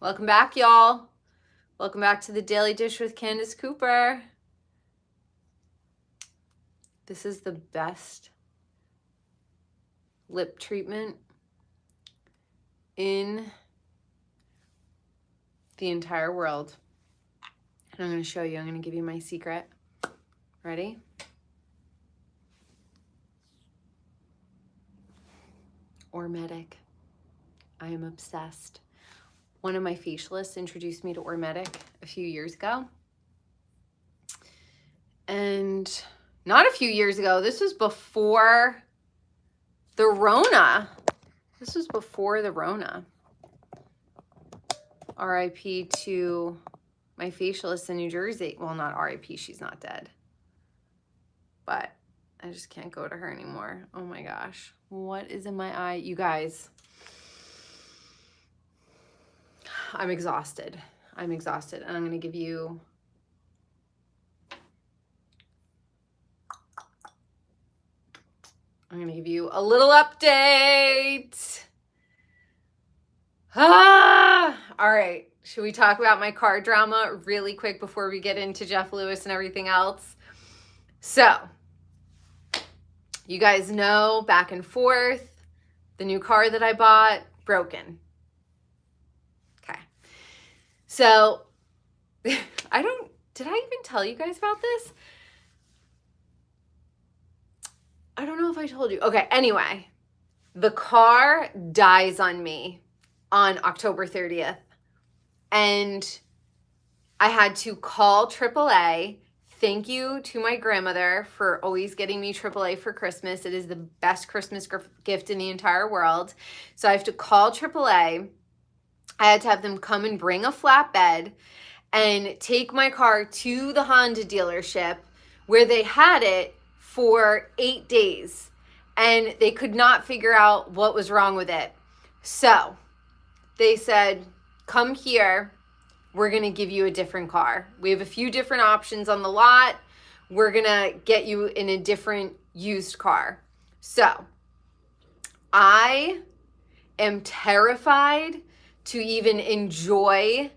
Welcome back, y'all. Welcome back to the Daily Dish with Candice Cooper. This is the best lip treatment in the entire world. And I'm going to show you. I'm going to give you my secret. Ready? Ormetic. I am obsessed. One of my facialists introduced me to Ormetic a few years ago. And not a few years ago, this was before the Rona. This was before the Rona. RIP to my facialist in New Jersey. Well, not RIP, she's not dead. But I just can't go to her anymore. Oh my gosh. What is in my eye? You guys, I'm exhausted. I'm exhausted. And I'm going to give you a little update. All right. Should we talk about my car drama really quick before we get into Jeff Lewis and everything else? So, you guys know, back and forth, the new car that I bought, broken. Okay. So, did I even tell you guys about this? I don't know if I told you. Okay, anyway, the car dies on me on October 30th. And I had to call AAA. Thank you to my grandmother for always getting me AAA for Christmas. It is the best Christmas gift in the entire world. So I have to call AAA. I had to have them come and bring a flatbed and take my car to the Honda dealership where they had it for 8 days. And they could not figure out what was wrong with it. So they said, come here. We're going to give you a different car. We have a few different options on the lot. We're going to get you in a different used car. So I am terrified to even enjoy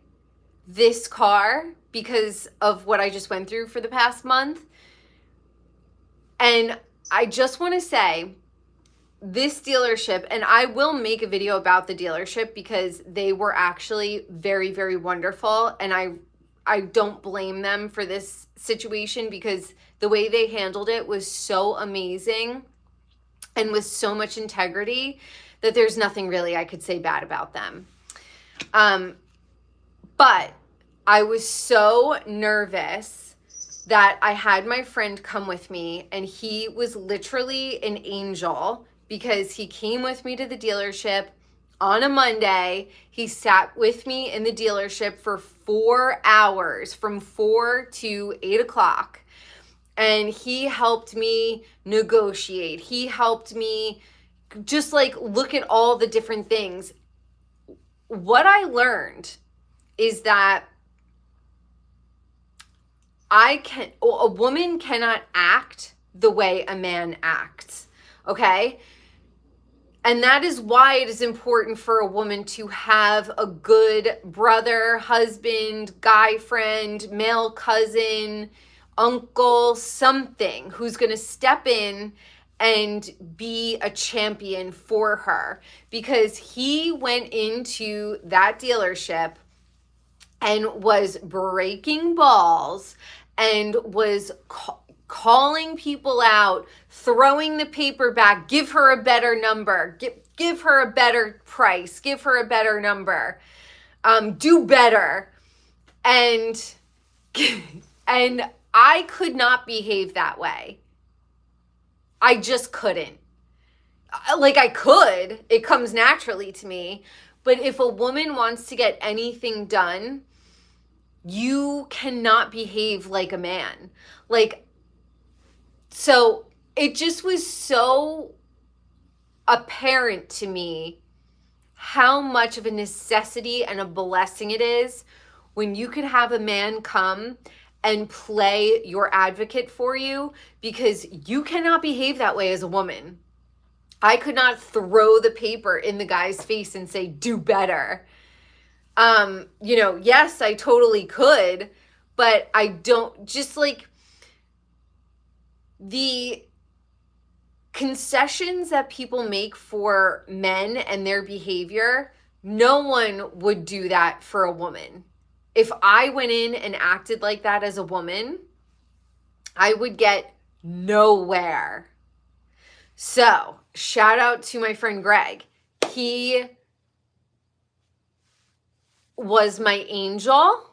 this car because of what I just went through for the past month. And I just want to say, this dealership, and I will make a video about the dealership because they were actually very, very wonderful. And I don't blame them for this situation because the way they handled it was so amazing and with so much integrity that there's nothing really I could say bad about them. But I was so nervous that I had my friend come with me, and he was literally an angel because he came with me to the dealership on a Monday. He sat with me in the dealership for 4 hours, from 4 to 8 o'clock. And he helped me negotiate. He helped me just like look at all the different things. What I learned is that a woman cannot act the way a man acts, okay? And that is why it is important for a woman to have a good brother, husband, guy friend, male cousin, uncle, something who's going to step in and be a champion for her. Because he went into that dealership and was breaking balls and was calling people out, throwing the paper back, give her a better number, give her a better price, give her a better number, do better. And I could not behave that way. I just couldn't. Like I could, it comes naturally to me. But if a woman wants to get anything done, you cannot behave like a man. So it just was so apparent to me how much of a necessity and a blessing it is when you could have a man come and play your advocate for you, because you cannot behave that way as a woman. I could not throw the paper in the guy's face and say, do better. You know, yes, I totally could, but I don't, just like the concessions that people make for men and their behavior, no one would do that for a woman. If I went in and acted like that as a woman, I would get nowhere. So, shout out to my friend Greg. He was my angel.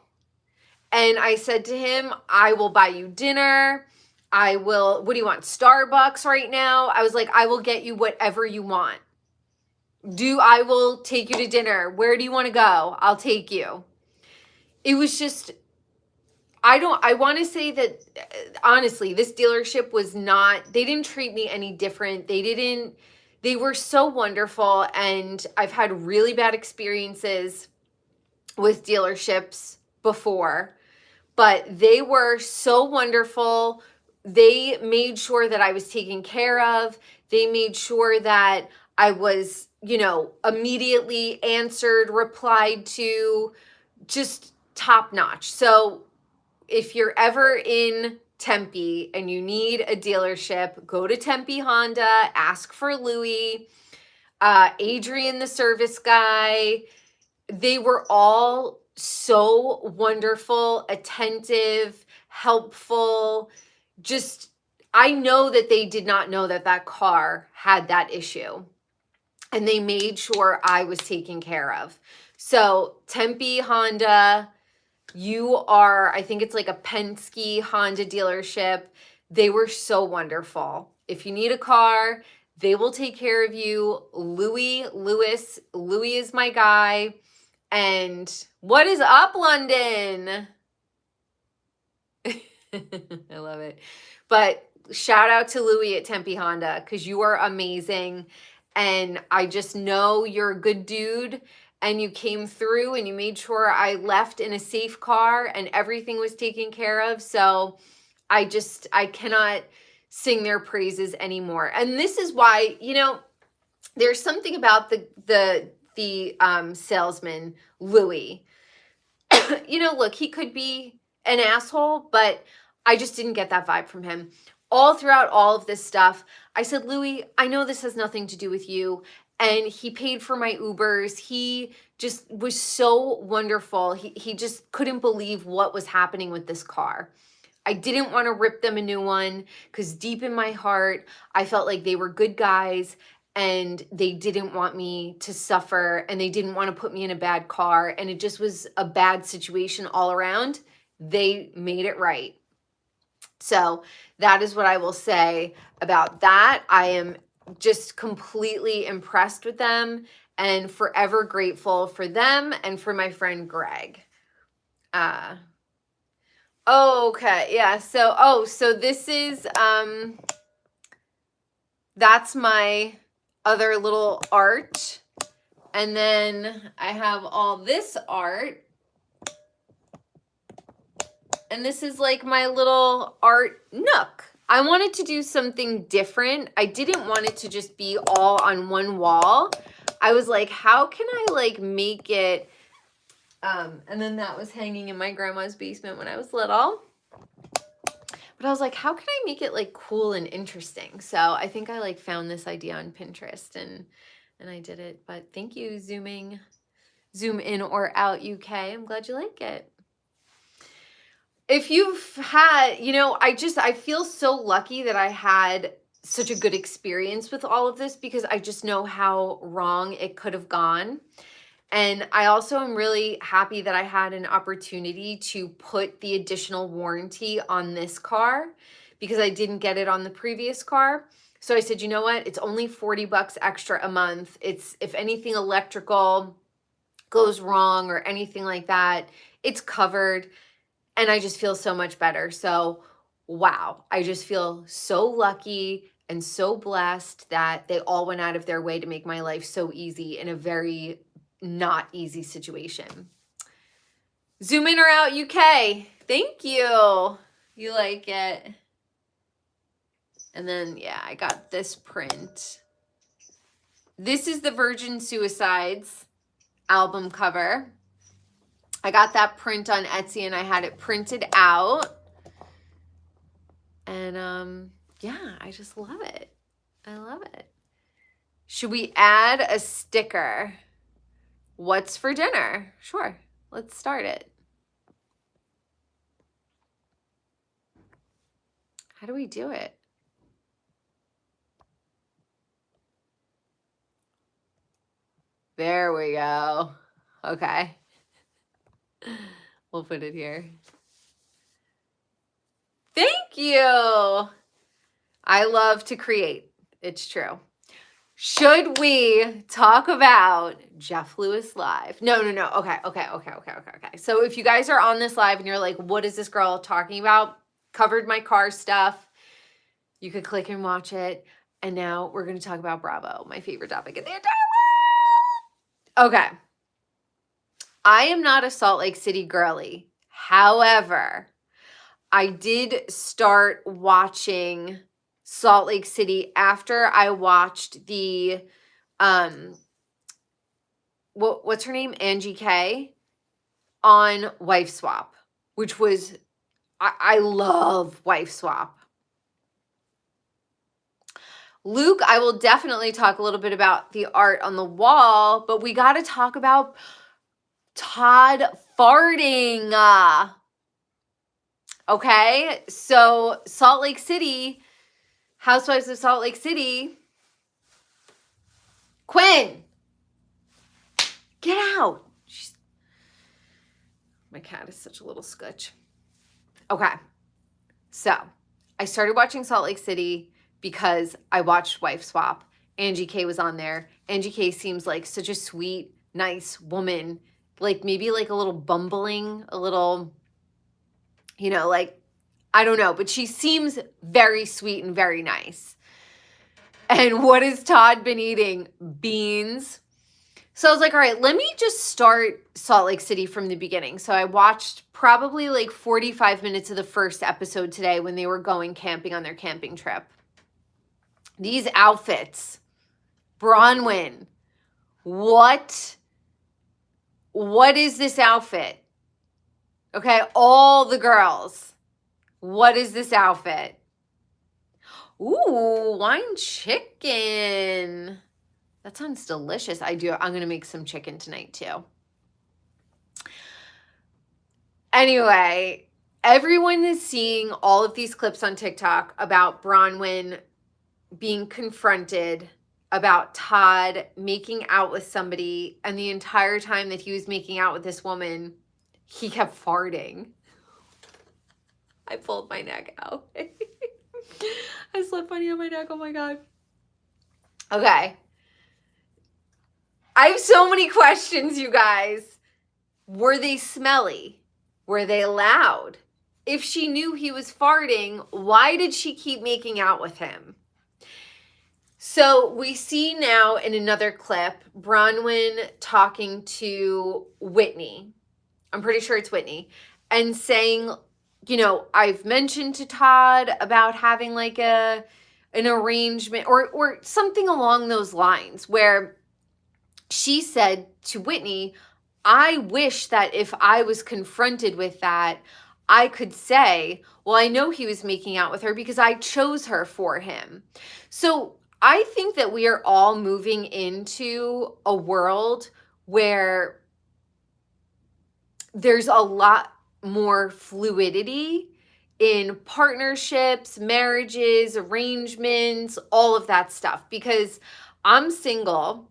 And I said to him, I will buy you dinner. I will, what do you want? Starbucks right now? I was like, I will get you whatever you want. I will take you to dinner. Where do you want to go? I'll take you. It was just, I want to say that, honestly, this dealership was not, they didn't treat me any different. They were so wonderful. And I've had really bad experiences with dealerships before, but they were so wonderful. They made sure that I was taken care of. They made sure that I was, you know, immediately answered, replied to, just top notch. So if you're ever in Tempe and you need a dealership, go to Tempe Honda, ask for Louie, Adrian, the service guy. They were all so wonderful, attentive, helpful. Just, I know that they did not know that that car had that issue. And they made sure I was taken care of. So Tempe Honda, I think it's like a Penske Honda dealership. They were so wonderful. If you need a car, they will take care of you. Louie is my guy. And what is up, London? I love it. But shout out to Louie at Tempe Honda, because you are amazing. And I just know you're a good dude, and you came through and you made sure I left in a safe car and everything was taken care of. So I cannot sing their praises anymore. And this is why, you know, there's something about the salesman, Louie. You know, look, he could be an asshole, but I just didn't get that vibe from him. All throughout all of this stuff, I said, Louie, I know this has nothing to do with you. And he paid for my Ubers. He just was so wonderful. He just couldn't believe what was happening with this car. I didn't want to rip them a new one because deep in my heart, I felt like they were good guys and they didn't want me to suffer and they didn't want to put me in a bad car. And it just was a bad situation all around. They made it right. So that is what I will say about that. I am just completely impressed with them and forever grateful for them and for my friend Greg. Okay, yeah. So this is that's my other little art. And then I have all this art. And this is like my little art nook. I wanted to do something different. I didn't want it to just be all on one wall. I was like, how can I like make it, and then that was hanging in my grandma's basement when I was little. But I was like, how can I make it like cool and interesting? So I think I like found this idea on Pinterest and I did it. But thank you, Zoom in or out UK. I'm glad you like it. If you've had, you know, I feel so lucky that I had such a good experience with all of this because I just know how wrong it could have gone. And I also am really happy that I had an opportunity to put the additional warranty on this car because I didn't get it on the previous car. So I said, you know what? It's only $40 extra a month. It's, if anything electrical goes wrong or anything like that, it's covered. And I just feel so much better. So, wow, I just feel so lucky and so blessed that they all went out of their way to make my life so easy in a very not easy situation. Zoom in or out UK. Thank you. You like it. And then, yeah, I got this print. This is the Virgin Suicides album cover. I got that print on Etsy and I had it printed out. And yeah, I just love it. I love it. Should we add a sticker? What's for dinner? Sure, let's start it. How do we do it? There we go. Okay. We'll put it here. Thank you. I love to create. It's true. Should we talk about Jeff Lewis live? No. Okay. So if you guys are on this live and you're like, what is this girl talking about? Covered my car stuff. You could click and watch it. And now we're going to talk about Bravo, my favorite topic in the entire world. Okay. I am not a Salt Lake City girly. However, I did start watching Salt Lake City after I watched the, what's her name? Angie K on Wife Swap, which was, I love Wife Swap. Luke, I will definitely talk a little bit about the art on the wall, but we got to talk about Todd farting. Okay, so Salt Lake City, Housewives of Salt Lake City. Quinn, get out. My cat is such a little scutch. Okay, so I started watching Salt Lake City because I watched Wife Swap. Angie K was on there. Angie K seems like such a sweet, nice woman. Like maybe like a little bumbling, a little, you know, like, I don't know, but she seems very sweet and very nice. And what has Todd been eating? Beans. So I was like, all right, let me just start Salt Lake City from the beginning. So I watched probably like 45 minutes of the first episode today when they were going camping on their camping trip. These outfits, Bronwynn, what is this outfit? Okay, all the girls, what is this outfit? Ooh, wine chicken. That sounds delicious. I'm going to make some chicken tonight too. Anyway, everyone is seeing all of these clips on TikTok about Bronwynn being confronted about Todd making out with somebody, and the entire time that he was making out with this woman, he kept farting. I pulled my neck out. I slept funny on my neck. Oh my God. Okay. I have so many questions, you guys. Were they smelly? Were they loud? If she knew he was farting, why did she keep making out with him? So we see now in another clip, Bronwynn talking to Whitney. I'm pretty sure it's Whitney. And saying, you know, I've mentioned to Todd about having like an arrangement or something along those lines, where she said to Whitney, I wish that if I was confronted with that, I could say, well, I know he was making out with her because I chose her for him. So I think that we are all moving into a world where there's a lot more fluidity in partnerships, marriages, arrangements, all of that stuff. Because I'm single,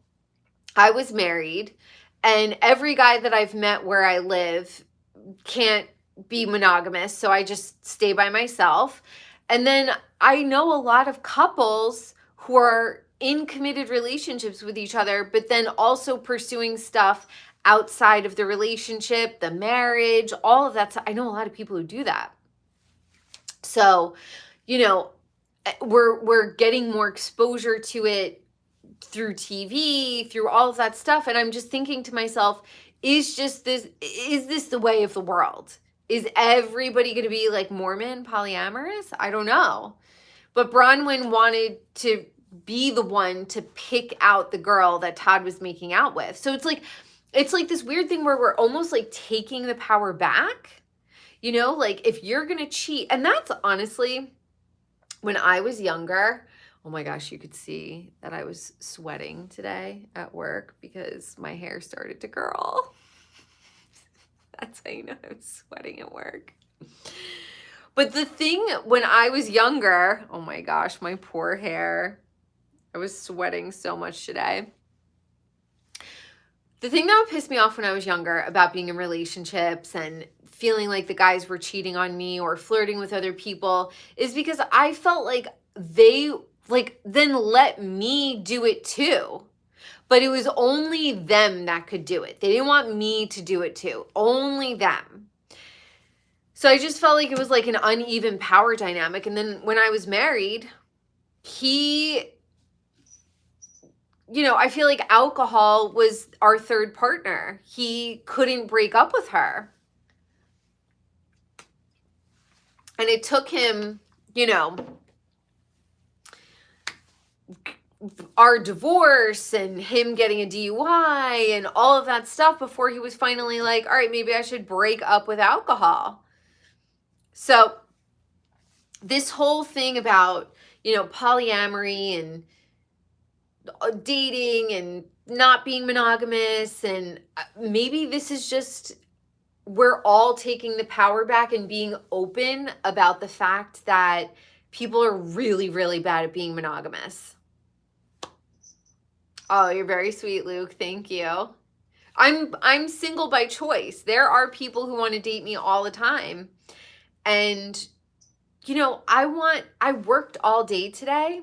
I was married, and every guy that I've met where I live can't be monogamous, so I just stay by myself. And then I know a lot of couples who are in committed relationships with each other, but then also pursuing stuff outside of the relationship, the marriage, all of that. I know a lot of people who do that. So, you know, we're getting more exposure to it through TV, through all of that stuff. And I'm just thinking to myself, is this the way of the world? Is everybody going to be like Mormon, polyamorous? I don't know. But Bronwynn wanted to be the one to pick out the girl that Todd was making out with. So it's like, it's like this weird thing where we're almost like taking the power back, you know, like if you're going to cheat. And that's honestly, when I was younger, oh my gosh, you could see that I was sweating today at work because my hair started to curl. That's how you know I'm sweating at work. But the thing when I was younger, oh my gosh, my poor hair. I was sweating so much today. The thing that would piss me off when I was younger about being in relationships and feeling like the guys were cheating on me or flirting with other people is because I felt like they then let me do it too. But it was only them that could do it. They didn't want me to do it too. Only them. So I just felt like it was like an uneven power dynamic. And then when I was married, he, you know, I feel like alcohol was our third partner. He couldn't break up with her. And it took him, you know, our divorce and him getting a DUI and all of that stuff before he was finally like, all right, maybe I should break up with alcohol. So this whole thing about, you know, polyamory and dating and not being monogamous, and maybe this is just, we're all taking the power back and being open about the fact that people are really, really bad at being monogamous. Oh, you're very sweet, Luke. Thank you. I'm single by choice. There are people who want to date me all the time. And, you know, I worked all day today.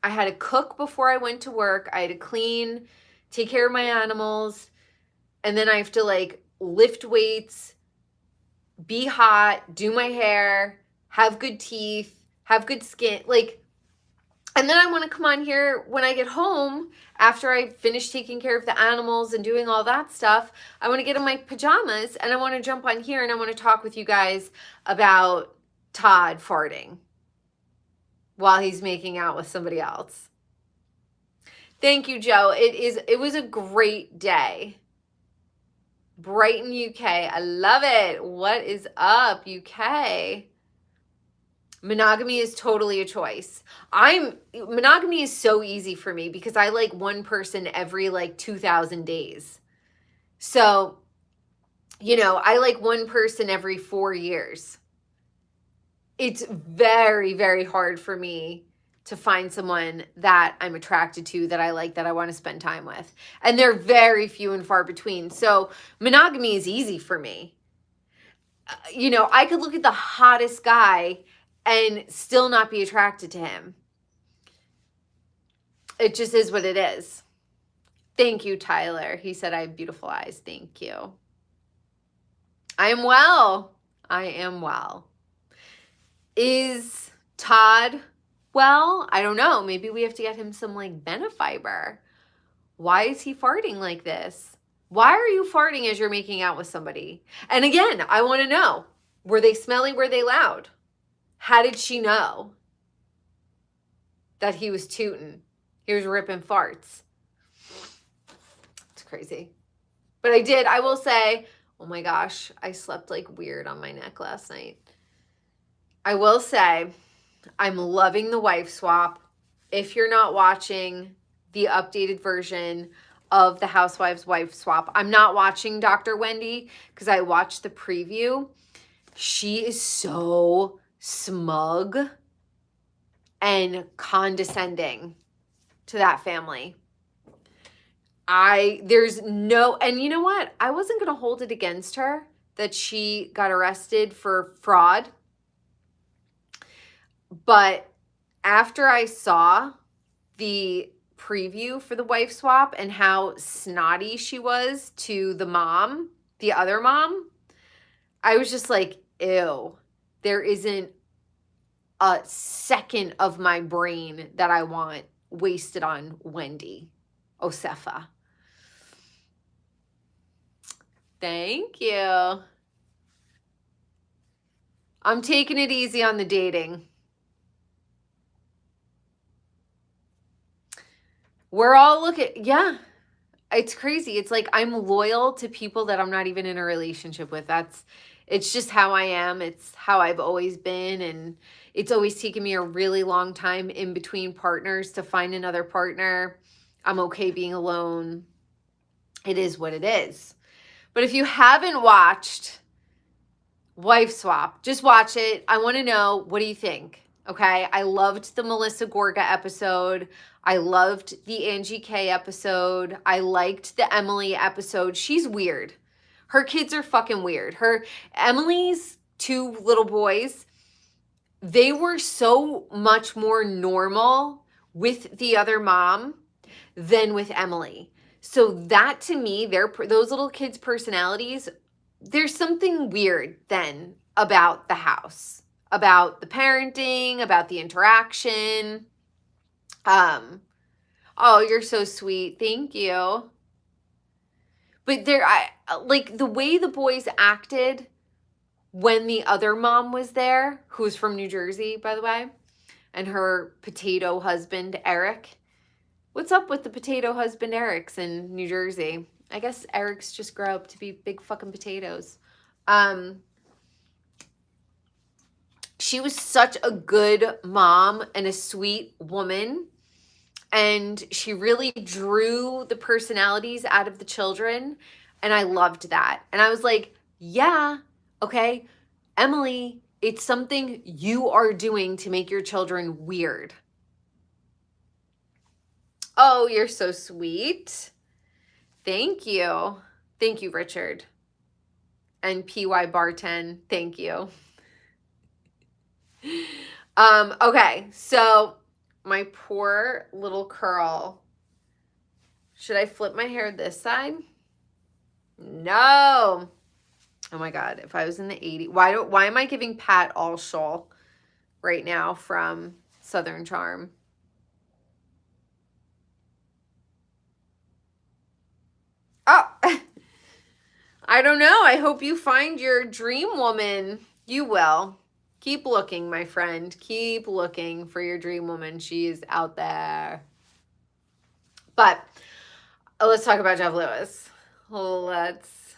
I had to cook before I went to work. I had to clean, take care of my animals. And then I have to like lift weights, be hot, do my hair, have good teeth, have good skin. Like, and then I want to come on here when I get home after I finish taking care of the animals and doing all that stuff. I want to get in my pajamas and I want to jump on here and I want to talk with you guys about Todd farting while he's making out with somebody else. Thank you, Joe. It was a great day. Brighton, UK. I love it. What is up, UK? Monogamy is totally a choice. Monogamy is so easy for me because I like one person every like 2,000 days. So, you know, I like one person every 4 years. It's very, very hard for me to find someone that I'm attracted to, that I like, that I want to spend time with. And they're very few and far between. So monogamy is easy for me. You know, I could look at the hottest guy and still not be attracted to him. It just is what it is. Thank you, Tyler. He said I have beautiful eyes. Thank you. I am well. I am well. Is Todd well? I don't know. Maybe we have to get him some like Benefiber. Why is he farting like this? Why are you farting as you're making out with somebody? And again, I want to know, were they smelly? Were they loud? How did she know that he was tooting? He was ripping farts. It's crazy. But I will say, oh my gosh, I slept like weird on my neck last night. I will say, I'm loving the wife swap. If you're not watching the updated version of the Housewives wife swap, I'm not watching Dr. Wendy because I watched the preview. She is so smug and condescending to that family. There's no, and you know what? I wasn't going to hold it against her that she got arrested for fraud. But after I saw the preview for the wife swap and how snotty she was to the mom, the other mom, I was just like, ew, there isn't a second of my brain that I want wasted on Wendy Osefa. Thank you. I'm taking it easy on the dating. We're all looking, yeah. it's crazy. It's like I'm loyal to people that I'm not even in a relationship with. It's just how I am. It's how I've always been. And it's always taken me a really long time in between partners to find another partner. I'm okay being alone. It is what it is. But if you haven't watched Wife Swap, just watch it. I want to know, what do you think? Okay. I loved the Melissa Gorga episode. I loved the Angie K episode. I liked the Emily episode. She's weird. Her kids are fucking weird. Emily's 2 little boys, they were so much more normal with the other mom than with Emily. So that, to me, those little kids' personalities, there's something weird then about the house, about the parenting, about the interaction. Oh, you're so sweet. Thank you. But like the way the boys acted when the other mom was there, who's from New Jersey, by the way, and her potato husband, Eric. What's up with the potato husband Erics in New Jersey? I guess Erics just grow up to be big fucking potatoes. She was such a good mom and a sweet woman. And she really drew the personalities out of the children. And I loved that. And I was like, yeah, okay, Emily, it's something you are doing to make your children weird. Oh, you're so sweet. Thank you. Thank you, Richard. And PY Barten, thank you. Okay, so my poor little curl. Should I flip my hair this side? No. Oh my God, if I was in the 80s, why am I giving Pat Allshaw right now from Southern Charm? Oh, I don't know. I hope you find your dream woman. You will. Keep looking, my friend. Keep looking for your dream woman. She's out there. But let's talk about Jeff Lewis. Let's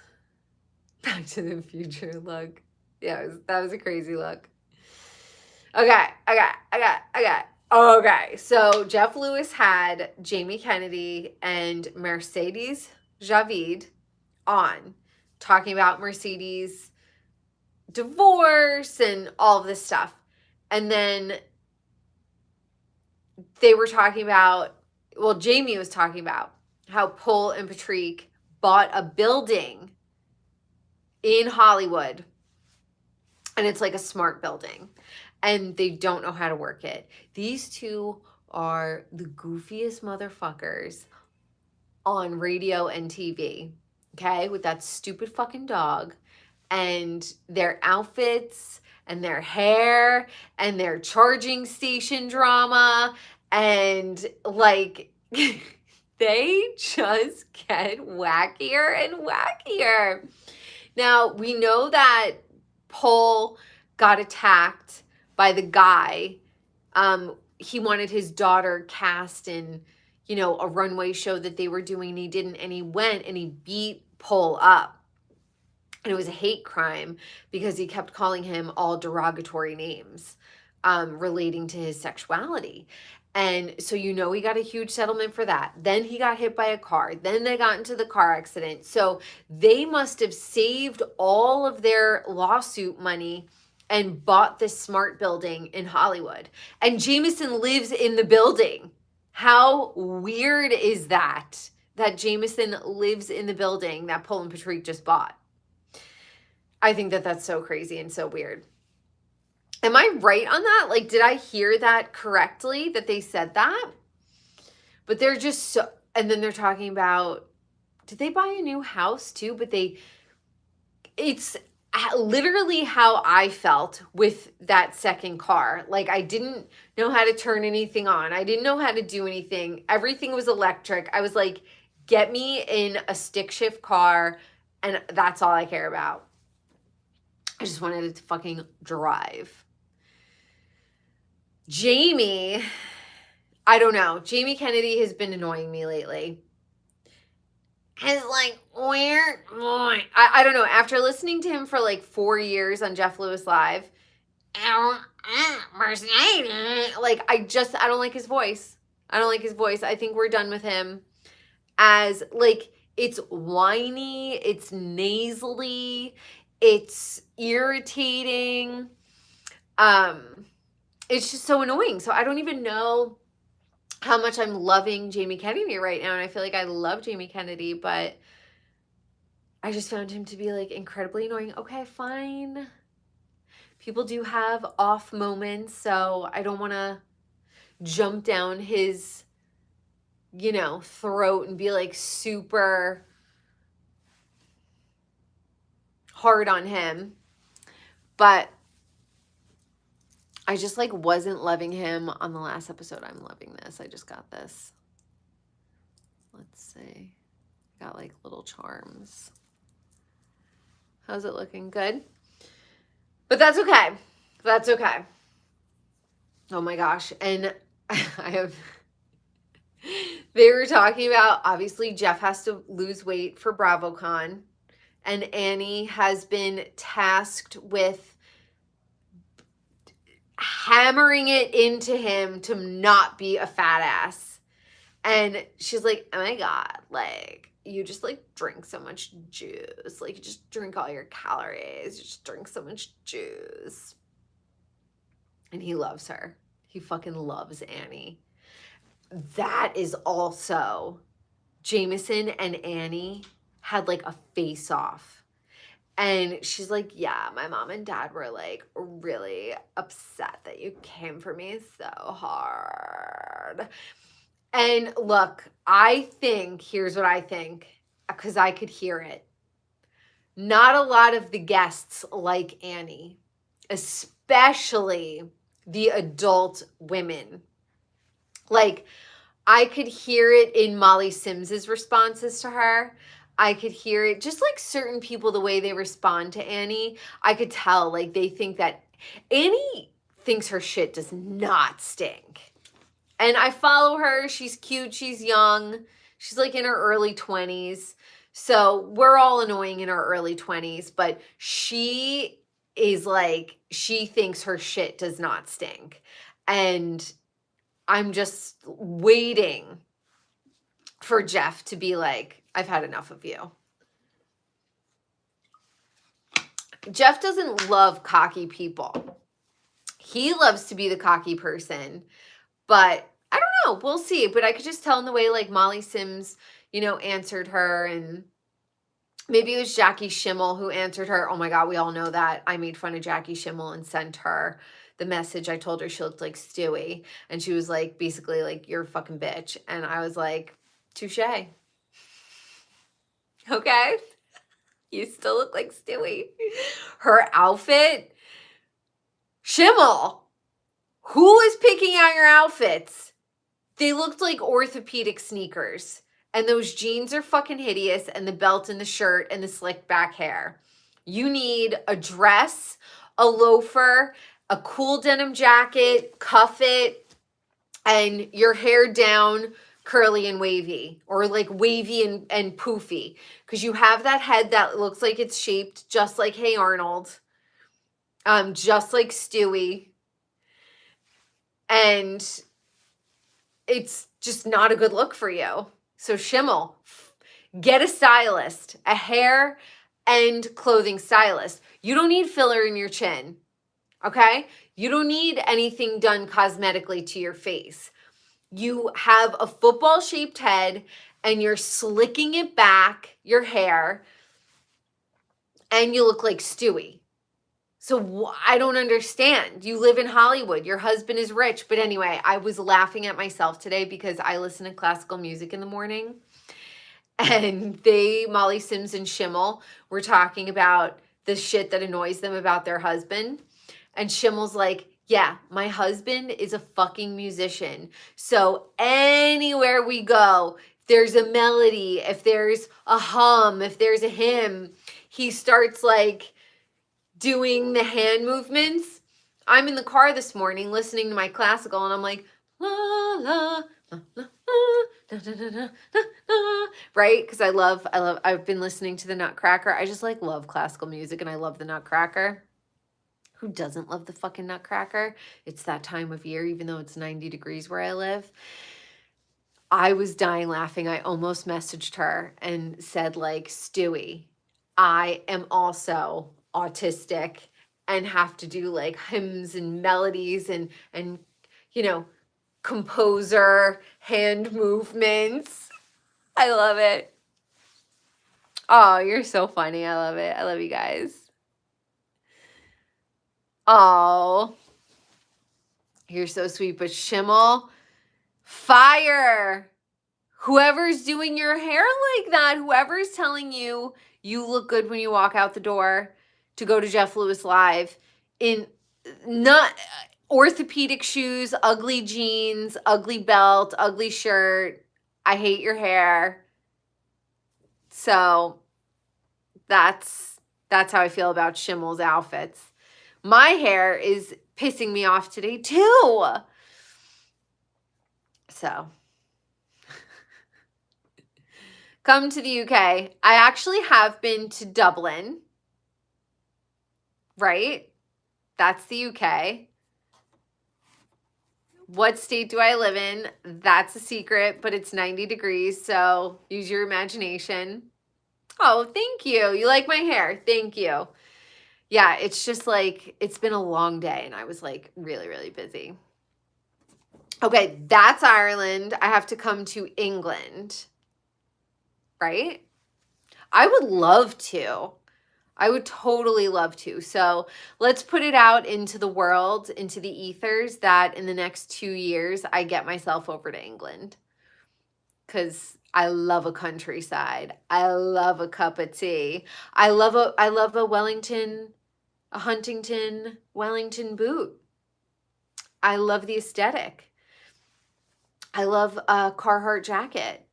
Back to the Future look. Yeah, that was a crazy look. Okay. Okay, so Jeff Lewis had Jamie Kennedy and Mercedes Javid on talking about Mercedes' divorce and all of this stuff. And then they were talking about, well, Jamie was talking about how Pol and Patrik bought a building in Hollywood. And it's like a smart building. And they don't know how to work it. These two are the goofiest motherfuckers on radio and TV. Okay? With that stupid fucking dog. And their outfits and their hair and their charging station drama. And like, they just get wackier and wackier. Now, we know that Pol got attacked by the guy. He wanted his daughter cast in, a runway show that they were doing, and he didn't, and he went and he beat Pol up. And it was a hate crime because he kept calling him all derogatory names relating to his sexuality. And so he got a huge settlement for that. Then he got hit by a car. Then they got into the car accident. So they must have saved all of their lawsuit money and bought this smart building in Hollywood. And Jameson lives in the building. How weird is that? That Jameson lives in the building that Pol and Patrik just bought. I think that that's so crazy and so weird. Am I right on that? Like, did I hear that correctly, that they said that? But they're just so, and then they're talking about, did they buy a new house too? But it's literally how I felt with that second car. Like, I didn't know how to turn anything on. I didn't know how to do anything. Everything was electric. I was like, get me in a stick shift car, and that's all I care about. I just wanted it to fucking drive. Jamie, I don't know. Jamie Kennedy has been annoying me lately. is like weird. I don't know. After listening to him for like 4 years on Jeff Lewis Live, like I don't like his voice. I don't like his voice. I think we're done with him as like it's whiny, it's nasally, it's irritating. It's just so annoying. So I don't even know how much I'm loving Jamie Kennedy right now. And I feel like I love Jamie Kennedy, but I just found him to be like incredibly annoying. Okay, fine. People do have off moments, so I don't want to jump down his, throat and be like super hard on him. But I just like wasn't loving him on the last episode. I'm loving this. I just got this. Let's see. Got like little charms. How's it looking? Good? But that's okay. That's okay. Oh my gosh. And they were talking about, obviously, Jeff has to lose weight for BravoCon. And Annie has been tasked with hammering it into him to not be a fat ass. And she's like, oh my God, like, you just like drink so much juice. Like, you just drink all your calories. You just drink so much juice. And he loves her. He fucking loves Annie. That is also, Jameson and Annie had like a face off. And she's like, yeah, my mom and dad were like really upset that you came for me so hard. And look, here's what I think, because I could hear it. Not a lot of the guests like Annie, especially the adult women. Like, I could hear it in Molly Sims's responses to her. I could hear it, just like certain people, the way they respond to Annie, I could tell, like, they think that Annie thinks her shit does not stink. And I follow her. She's cute. She's young. She's like in her early 20s. So we're all annoying in our early 20s, but she is like, she thinks her shit does not stink. And I'm just waiting for Jeff to be like, I've had enough of you. Jeff doesn't love cocky people. He loves to be the cocky person, but I don't know. We'll see. But I could just tell in the way like Molly Sims, answered her, and maybe it was Jackie Schimmel who answered her. Oh my God, we all know that. I made fun of Jackie Schimmel and sent her the message. I told her she looked like Stewie, and she was like, basically like, you're a fucking bitch. And I was like, touche. Okay? You still look like Stewie. Her outfit, Schimmel, who is picking out your outfits? They looked like orthopedic sneakers. And those jeans are fucking hideous, and the belt and the shirt and the slick back hair. You need a dress, a loafer, a cool denim jacket, cuff it, and your hair down curly and wavy, or like wavy and poofy, because you have that head that looks like it's shaped just like Hey Arnold, just like Stewie, and it's just not a good look for you. So Schimmel, get a stylist, a hair and clothing stylist. You don't need filler in your chin, okay? You don't need anything done cosmetically to your face. You have a football-shaped head, and you're slicking it back, your hair, and you look like Stewie. So I don't understand. You live in Hollywood. Your husband is rich. But anyway, I was laughing at myself today because I listen to classical music in the morning. And Molly Sims and Schimmel, were talking about the shit that annoys them about their husband. And Schimmel's like, yeah, my husband is a fucking musician. So anywhere we go, if there's a melody, if there's a hum, if there's a hymn, he starts like doing the hand movements. I'm in the car this morning listening to my classical, and I'm like, la, la, la, la, la, right? Because I've been listening to the Nutcracker. I just like love classical music, and I love the Nutcracker. Who doesn't love the fucking Nutcracker? It's that time of year, even though it's 90 degrees where I live. I was dying laughing. I almost messaged her and said, like, Stewie, I am also autistic and have to do like hymns and melodies and you know, composer hand movements. I love it. Oh, you're so funny. I love it. I love you guys. Oh, you're so sweet. But Schimmel, fire. Whoever's doing your hair like that, whoever's telling you you look good when you walk out the door to go to Jeff Lewis Live in not orthopedic shoes, ugly jeans, ugly belt, ugly shirt. I hate your hair. So that's how I feel about Schimmel's outfits. My hair is pissing me off today too. So come to the UK. I actually have been to Dublin, right? That's the UK. What state do I live in? That's a secret, but it's 90 degrees, so use your imagination. Oh, thank you. You like my hair. Thank you. Yeah, it's just like, it's been a long day, and I was like really, really busy. Okay, that's Ireland. I have to come to England, right? I would love to. I would totally love to. So let's put it out into the world, into the ethers, that in the next 2 years, I get myself over to England. Because I love a countryside. I love a cup of tea. I love a Huntington Wellington boot. I love the aesthetic. I love a Carhartt jacket.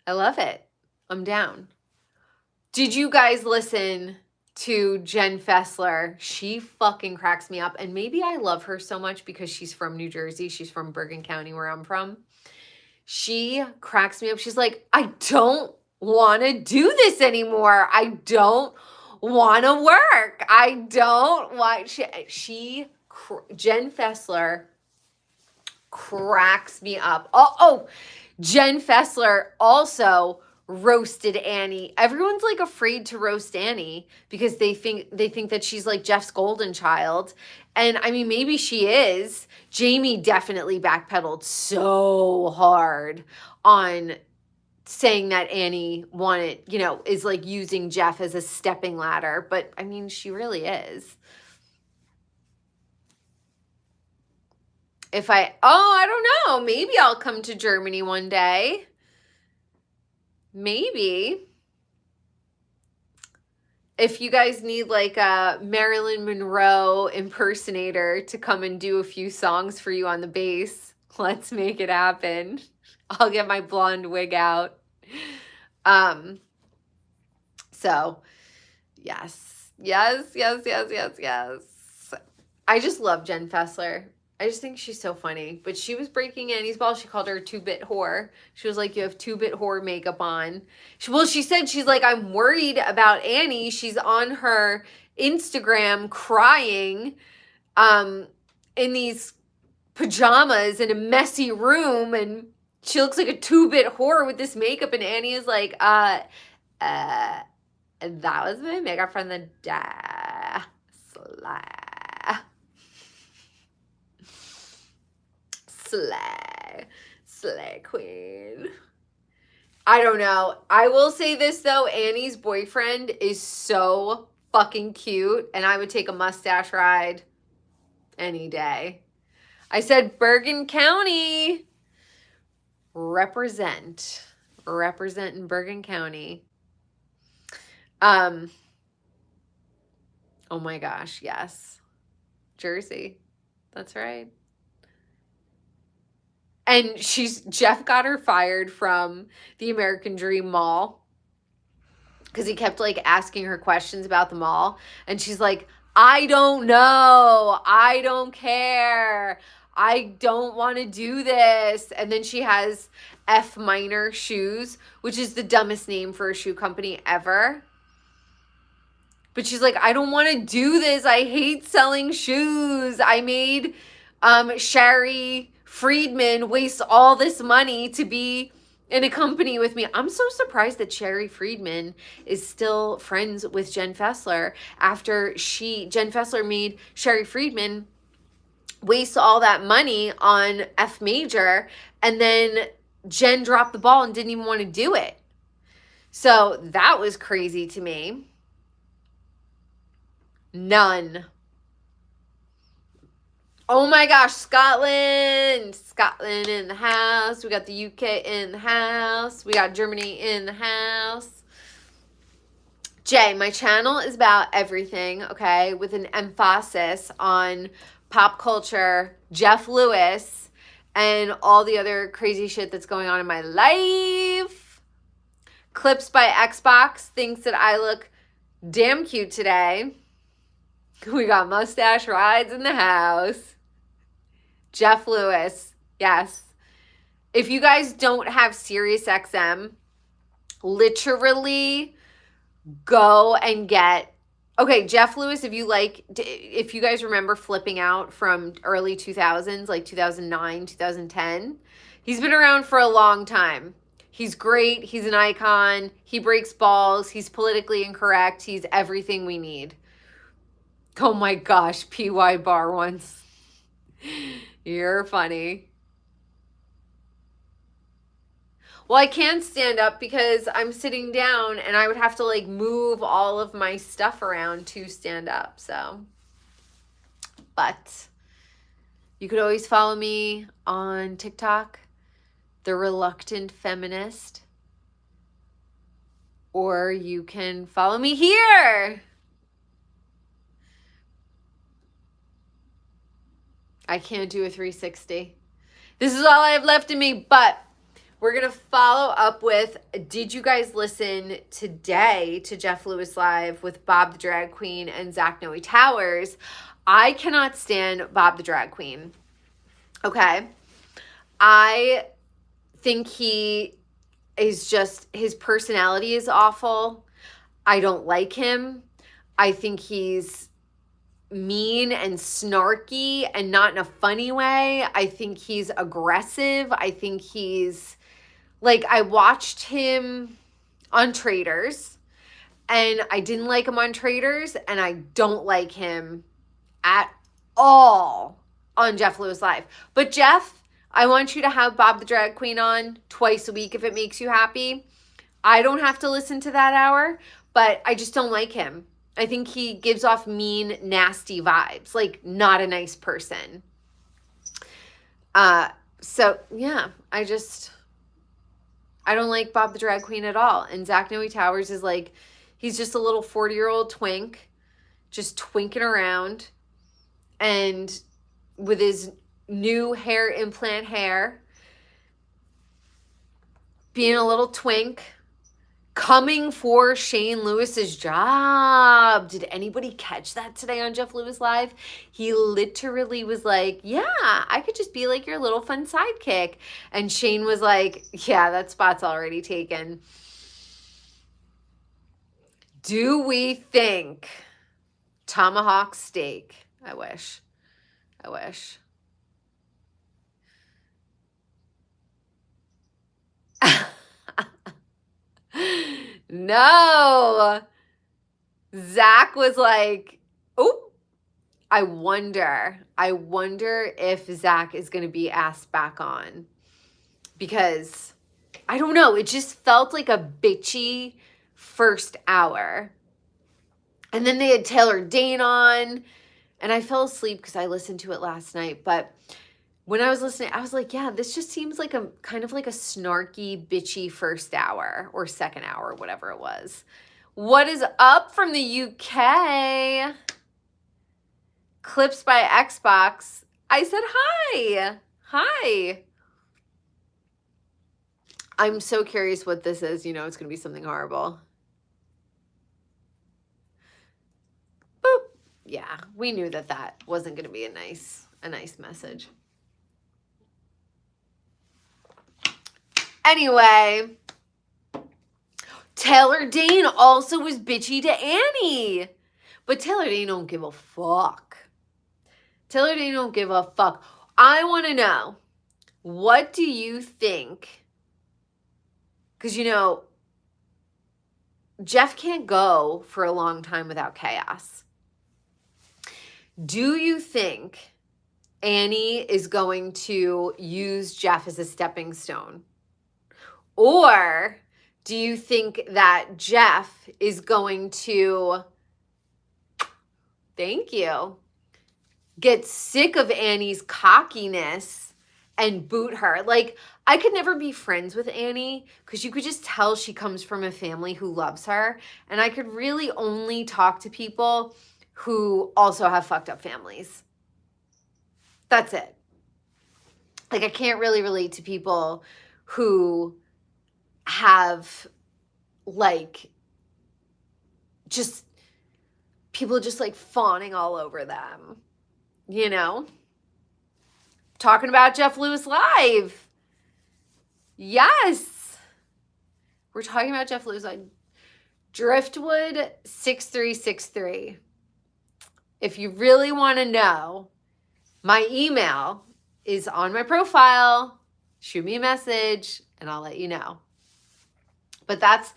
I love it. I'm down. Did you guys listen to Jen Fessler? She fucking cracks me up. And maybe I love her so much because she's from New Jersey. She's from Bergen County, where I'm from. She cracks me up. She's like, I don't want to do this anymore. I don't want to work. I don't want... Jen Fessler cracks me up. Oh, Jen Fessler also roasted Annie. Everyone's like afraid to roast Annie because they think that she's like Jeff's golden child. And I mean, maybe she is. Jamie definitely backpedaled so hard on saying that Annie is like using Jeff as a stepping ladder. But I mean, she really is. I don't know. Maybe I'll come to Germany one day. Maybe. If you guys need like a Marilyn Monroe impersonator to come and do a few songs for you on the bass, let's make it happen. I'll get my blonde wig out. So yes. I just love Jen Fessler. I just think she's so funny. But she was breaking Annie's balls. She called her a 2-bit whore. She was like, you have 2-bit whore makeup on. She said, she's like, I'm worried about Annie. She's on her Instagram crying in these pajamas in a messy room. And she looks like a 2-bit whore with this makeup. And Annie is like, that was my makeup from the day. Slay queen. I don't know. I will say this though, Annie's boyfriend is so fucking cute, and I would take a mustache ride any day. I said Bergen County. Represent in Bergen County. Oh my gosh, yes. Jersey. That's right. And Jeff got her fired from the American Dream Mall because he kept like asking her questions about the mall. And she's like, I don't know. I don't care. I don't want to do this. And then she has F minor shoes, which is the dumbest name for a shoe company ever. But she's like, I don't want to do this. I hate selling shoes. I made Sherry Friedman waste all this money to be in a company with me. I'm so surprised that Sherry Friedman is still friends with Jen Fessler after Jen Fessler made Sherry Friedman waste all that money on F major, and then Jen dropped the ball and didn't even want to do it. So that was crazy to me. None. Oh my gosh, Scotland. Scotland in the house. We got the UK in the house. We got Germany in the house. Jay, my channel is about everything, okay, with an emphasis on pop culture, Jeff Lewis, and all the other crazy shit that's going on in my life. Clips by Xbox thinks that I look damn cute today. We got mustache rides in the house. Jeff Lewis, yes. If you guys don't have SiriusXM, literally go and get, okay, Jeff Lewis, if you guys remember flipping out from early 2000s, like 2009, 2010, he's been around for a long time. He's great. He's an icon. He breaks balls. He's politically incorrect. He's everything we need. Oh my gosh, PY bar once. You're funny. Well, I can't stand up because I'm sitting down and I would have to like move all of my stuff around to stand up. So, but you could always follow me on TikTok, The Reluctant Feminist, or you can follow me here. I can't do a 360. This is all I have left in me, but we're going to follow up with, did you guys listen today to Jeff Lewis Live with Bob the Drag Queen and Zach Noe Towers? I cannot stand Bob the Drag Queen. Okay? I think he is just, his personality is awful. I don't like him. I think he's mean and snarky and not in a funny way. I think he's aggressive. I think he's like, I watched him on Traders and I didn't like him on Traders, and I don't like him at all on Jeff Lewis Live. But Jeff, I want you to have Bob the Drag Queen on twice a week if it makes you happy. I don't have to listen to that hour, but I just don't like him. I think he gives off mean, nasty vibes, like not a nice person. So yeah, I don't like Bob the Drag Queen at all. And Zach Noe Towers is like, he's just a little 40-year-old twink, just twinking around, and with his new hair implant hair, being a little twink, coming for Shane Lewis's job. Did anybody catch that today on Jeff Lewis Live? He literally was like, yeah, I could just be like your little fun sidekick. And Shane was like, yeah, that spot's already taken. Do we think tomahawk steak? I wish. No. Zach was like, oh, I wonder if Zach is going to be asked back on, because I don't know. It just felt like a bitchy first hour. And then they had Taylor Dane on, and I fell asleep because I listened to it last night. But when I was listening, I was like, yeah, this just seems like a kind of like a snarky, bitchy first hour or second hour, whatever it was. What is up from the UK? Clips by Xbox. I said hi. Hi. I'm so curious what this is. You know, it's going to be something horrible. Boop. Yeah, we knew that wasn't going to be a nice message. Anyway, Taylor Dane also was bitchy to Annie. But Taylor Dane don't give a fuck. Taylor Dane don't give a fuck. I want to know, what do you think? Because, you know, Jeff can't go for a long time without chaos. Do you think Annie is going to use Jeff as a stepping stone? Or do you think that Jeff is going to, thank you, get sick of Annie's cockiness and boot her? Like, I could never be friends with Annie because you could just tell she comes from a family who loves her. And I could really only talk to people who also have fucked up families. That's it. Like, I can't really relate to people who have, like, just people just like fawning all over them, you know? Talking about Jeff Lewis live. Yes. We're talking about Jeff Lewis on Driftwood 6363. If you really want to know, my email is on my profile. Shoot me a message and I'll let you know. But that's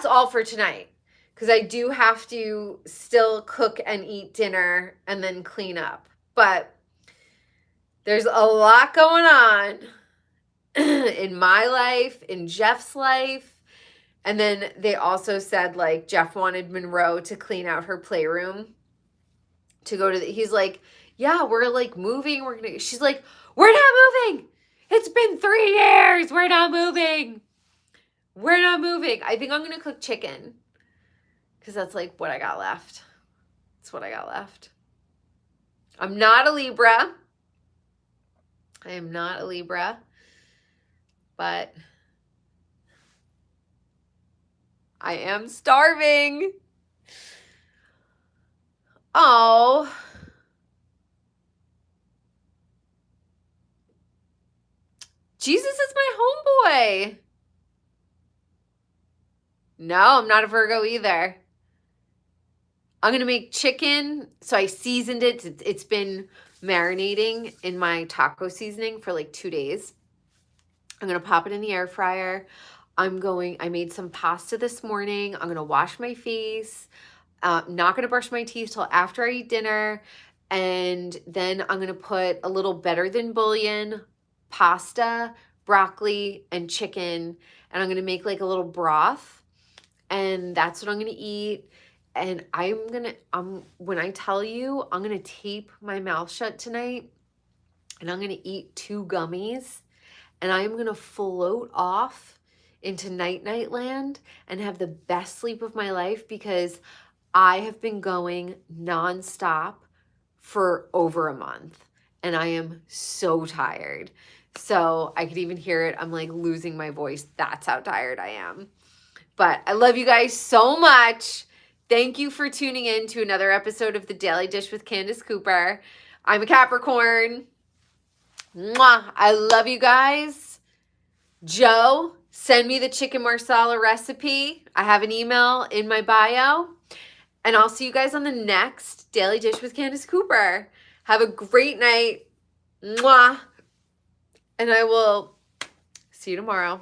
all for tonight. Because I do have to still cook and eat dinner and then clean up. But there's a lot going on in my life, in Jeff's life. And then they also said, like, Jeff wanted Monroe to clean out her playroom to go to he's like, yeah, we're like moving. She's like, we're not moving. It's been 3 years. We're not moving. We're not moving. I think I'm going to cook chicken because that's like what I got left. That's what I got left. I'm not a Libra. I am not a Libra, but I am starving. Oh. Jesus is my homeboy. No, I'm not a Virgo either. I'm going to make chicken. So I seasoned it. It's been marinating in my taco seasoning for like 2 days. I'm going to pop it in the air fryer. I made some pasta this morning. I'm going to wash my face. Not going to brush my teeth till after I eat dinner. And then I'm going to put a little better than bouillon, pasta, broccoli, and chicken. And I'm going to make like a little broth. And that's what I'm going to eat. And when I tell you, I'm going to tape my mouth shut tonight. And I'm going to eat 2 gummies. And I'm going to float off into night land and have the best sleep of my life because I have been going nonstop for over a month and I am so tired. So I could even hear it. I'm like losing my voice. That's how tired I am. But I love you guys so much. Thank you for tuning in to another episode of The Daily Dish with Candice Cooper. I'm a Capricorn. Mwah. I love you guys. Joe, send me the chicken marsala recipe. I have an email in my bio. And I'll see you guys on the next Daily Dish with Candice Cooper. Have a great night. Mwah. And I will see you tomorrow.